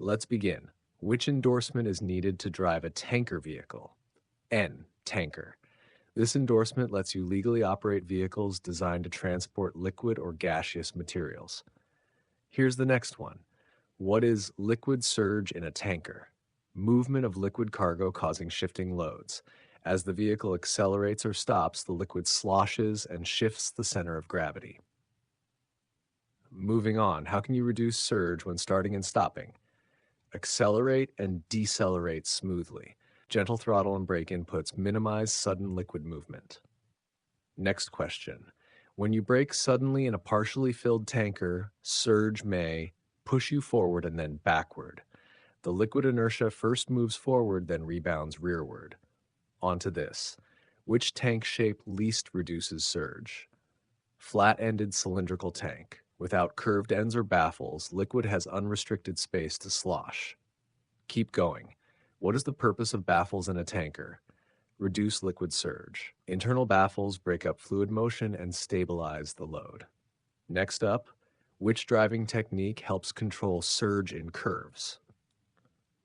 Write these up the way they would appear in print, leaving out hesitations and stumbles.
Let's begin. Which endorsement is needed to drive a tanker vehicle? N. Tanker. This endorsement lets you legally operate vehicles designed to transport liquid or gaseous materials. Here's the next one. What is liquid surge in a tanker? Movement of liquid cargo causing shifting loads. As the vehicle accelerates or stops, the liquid sloshes and shifts the center of gravity. Moving on, how can you reduce surge when starting and stopping? Accelerate and decelerate smoothly. Gentle throttle and brake inputs minimize sudden liquid movement. Next question. When you brake suddenly in a partially filled tanker, surge may push you forward and then backward. The liquid inertia first moves forward, then rebounds rearward. Onto this. Which tank shape least reduces surge? Flat-ended cylindrical tank. Without curved ends or baffles, liquid has unrestricted space to slosh. Keep going. What is the purpose of baffles in a tanker? Reduce liquid surge. Internal baffles break up fluid motion and stabilize the load. Next up, which driving technique helps control surge in curves?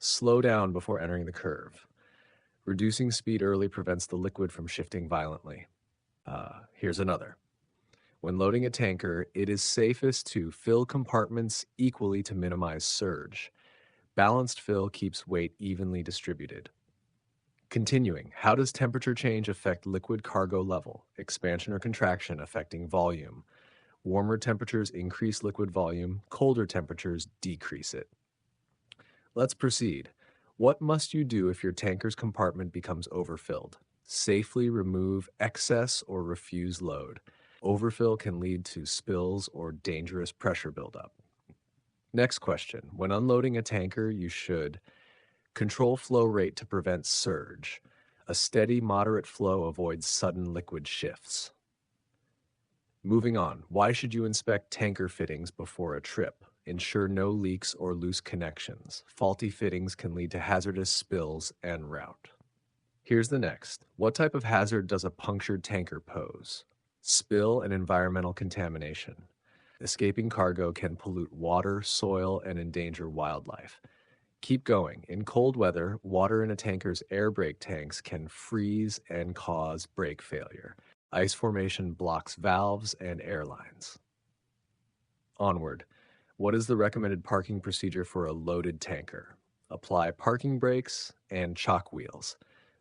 Slow down before entering the curve. Reducing speed early prevents the liquid from shifting violently. Here's another. When loading a tanker, it is safest to fill compartments equally to minimize surge. Balanced fill keeps weight evenly distributed. Continuing, how does temperature change affect liquid cargo level? Expansion or contraction affecting volume? Warmer temperatures increase liquid volume, colder temperatures decrease it. Let's proceed. What must you do if your tanker's compartment becomes overfilled? Safely remove excess or refuse load. Overfill can lead to spills or dangerous pressure buildup. Next question. When unloading a tanker, you should control flow rate to prevent surge. A steady, moderate flow avoids sudden liquid shifts. Moving on. Why should you inspect tanker fittings before a trip? Ensure no leaks or loose connections. Faulty fittings can lead to hazardous spills en route. Here's the next. What type of hazard does a punctured tanker pose? Spill and environmental contamination. Escaping cargo can pollute water, soil, and endanger wildlife. Keep going. In cold weather, water in a tanker's air brake tanks can freeze and cause brake failure. Ice formation blocks valves and air lines. Onward. What is the recommended parking procedure for a loaded tanker? Apply parking brakes and chock wheels.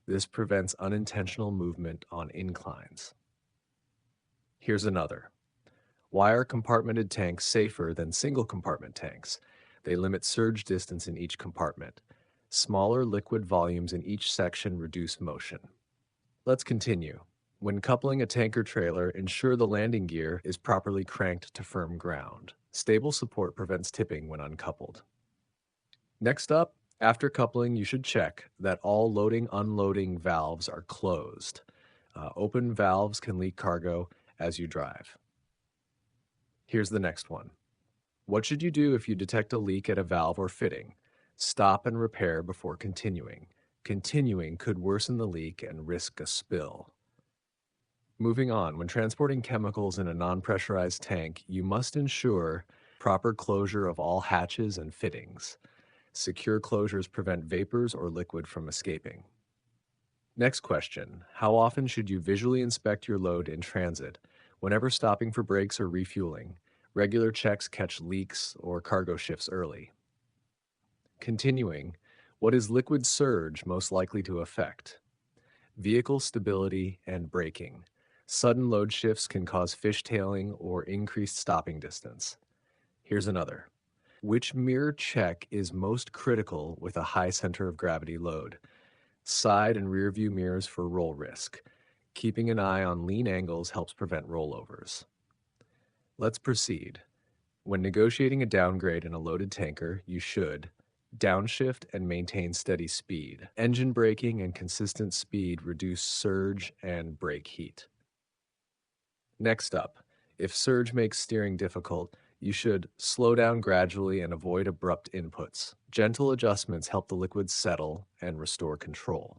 This prevents unintentional movement on inclines. Here's another. Why are compartmented tanks safer than single compartment tanks? They limit surge distance in each compartment. Smaller liquid volumes in each section reduce motion. Let's continue. When coupling a tanker trailer, ensure the landing gear is properly cranked to firm ground. Stable support prevents tipping when uncoupled. Next up, after coupling, you should check that all loading-unloading valves are closed. Open valves can leak cargo as you drive. Here's the next one. What should you do if you detect a leak at a valve or fitting? Stop and repair before continuing. Continuing could worsen the leak and risk a spill. Moving on, when transporting chemicals in a non-pressurized tank, you must ensure proper closure of all hatches and fittings. Secure closures prevent vapors or liquid from escaping. Next question, how often should you visually inspect your load in transit? Whenever stopping for brakes or refueling, regular checks catch leaks or cargo shifts early. Continuing, what is liquid surge most likely to affect? Vehicle stability and braking. Sudden load shifts can cause fishtailing or increased stopping distance. Here's another. Which mirror check is most critical with a high center of gravity load? Side and rear view mirrors for roll risk. Keeping an eye on lean angles helps prevent rollovers. Let's proceed. When negotiating a downgrade in a loaded tanker, you should downshift and maintain steady speed. Engine braking and consistent speed reduce surge and brake heat. Next up, if surge makes steering difficult, you should slow down gradually and avoid abrupt inputs. Gentle adjustments help the liquids settle and restore control.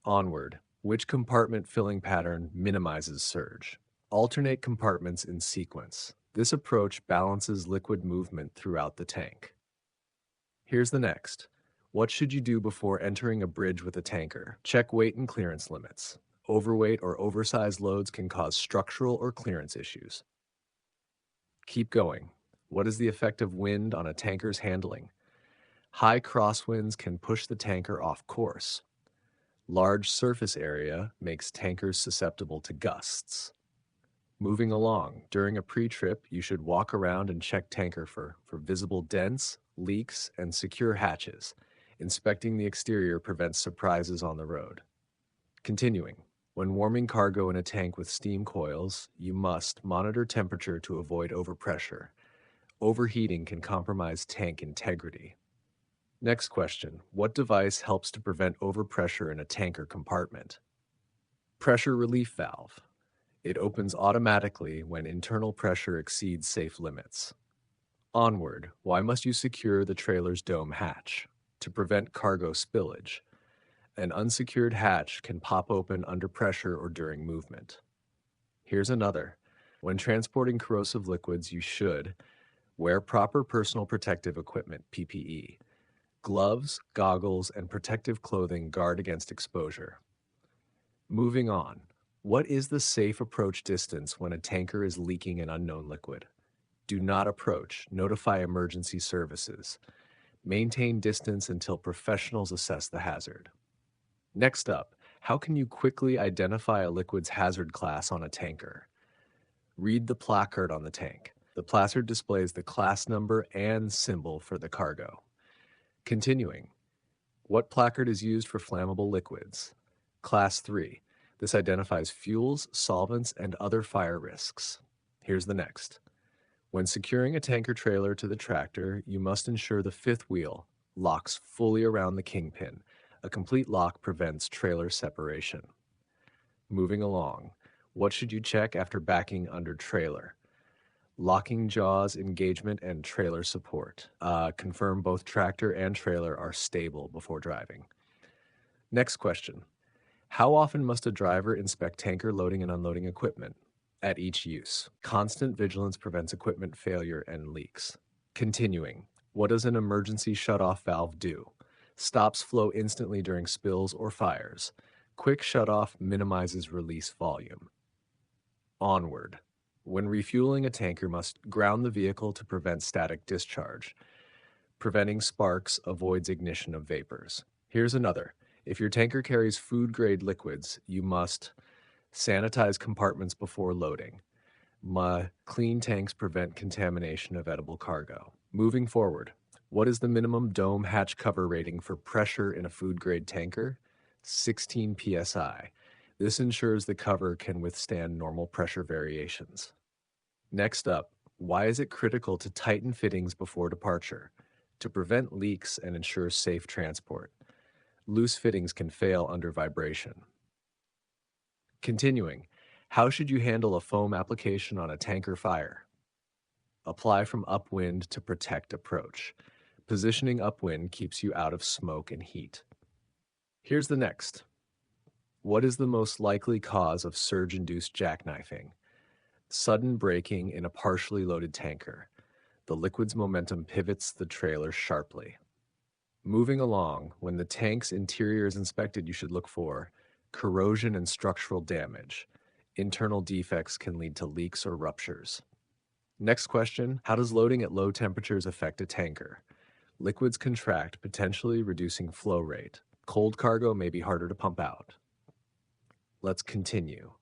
Onward. Which compartment filling pattern minimizes surge? Alternate compartments in sequence. This approach balances liquid movement throughout the tank. Here's the next. What should you do before entering a bridge with a tanker? Check weight and clearance limits. Overweight or oversized loads can cause structural or clearance issues. Keep going. What is the effect of wind on a tanker's handling? High crosswinds can push the tanker off course. Large surface area makes tankers susceptible to gusts. Moving along, during a pre-trip, you should walk around and check tanker for visible dents, leaks, and secure hatches. Inspecting the exterior prevents surprises on the road. Continuing, when warming cargo in a tank with steam coils, you must monitor temperature to avoid overpressure. Overheating can compromise tank integrity. Next question, what device helps to prevent overpressure in a tanker compartment? Pressure relief valve. It opens automatically when internal pressure exceeds safe limits. Onward, why must you secure the trailer's dome hatch? To prevent cargo spillage. An unsecured hatch can pop open under pressure or during movement. Here's another. When transporting corrosive liquids, you should wear proper personal protective equipment, PPE. Gloves, goggles, and protective clothing guard against exposure. Moving on. What is the safe approach distance when a tanker is leaking an unknown liquid? Do not approach. Notify emergency services. Maintain distance until professionals assess the hazard. Next up, how can you quickly identify a liquid's hazard class on a tanker? Read the placard on the tank. The placard displays the class number and symbol for the cargo. Continuing, what placard is used for flammable liquids? Class 3. This identifies fuels, solvents, and other fire risks. Here's the next. When securing a tanker trailer to the tractor, you must ensure the fifth wheel locks fully around the kingpin. A complete lock prevents trailer separation. Moving along, what should you check after backing under trailer? Locking jaws, engagement, and trailer support. Confirm both tractor and trailer are stable before driving. Next question. How often must a driver inspect tanker loading and unloading equipment? At each use. Constant vigilance prevents equipment failure and leaks. Continuing. What does an emergency shutoff valve do? Stops flow instantly during spills or fires. Quick shutoff minimizes release volume. Onward. When refueling a tanker, must ground the vehicle to prevent static discharge. Preventing sparks avoids ignition of vapors. Here's another. If your tanker carries food-grade liquids, you must sanitize compartments before loading. Clean tanks prevent contamination of edible cargo. Moving forward, what is the minimum dome hatch cover rating for pressure in a food-grade tanker? 16 psi. This ensures the cover can withstand normal pressure variations. Next up, why is it critical to tighten fittings before departure? To prevent leaks and ensure safe transport. Loose fittings can fail under vibration. Continuing, how should you handle a foam application on a tanker fire? Apply from upwind to protect approach. Positioning upwind keeps you out of smoke and heat. Here's the next. What is the most likely cause of surge-induced jackknifing? Sudden braking in a partially loaded tanker. The liquid's momentum pivots the trailer sharply. Moving along, when the tank's interior is inspected, you should look for corrosion and structural damage. Internal defects can lead to leaks or ruptures. Next question, how does loading at low temperatures affect a tanker? Liquids contract, potentially reducing flow rate. Cold cargo may be harder to pump out. Let's continue.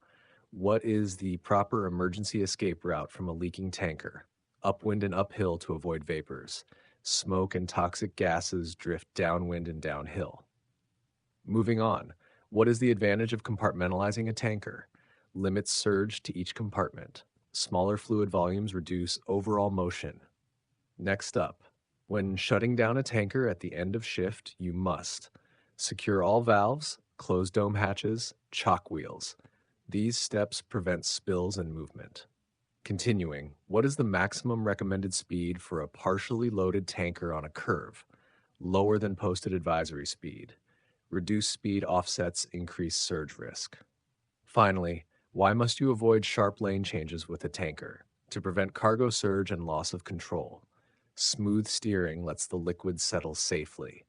What is the proper emergency escape route from a leaking tanker? Upwind and uphill to avoid vapors. Smoke and toxic gases drift downwind and downhill. Moving on, what is the advantage of compartmentalizing a tanker? Limits surge to each compartment. Smaller fluid volumes reduce overall motion. Next up, when shutting down a tanker at the end of shift, you must secure all valves, close dome hatches, chock wheels. These steps prevent spills and movement. Continuing, what is the maximum recommended speed for a partially loaded tanker on a curve? Lower than posted advisory speed. Reduced speed offsets increased surge risk. Finally, why must you avoid sharp lane changes with a tanker? To prevent cargo surge and loss of control. Smooth steering lets the liquid settle safely.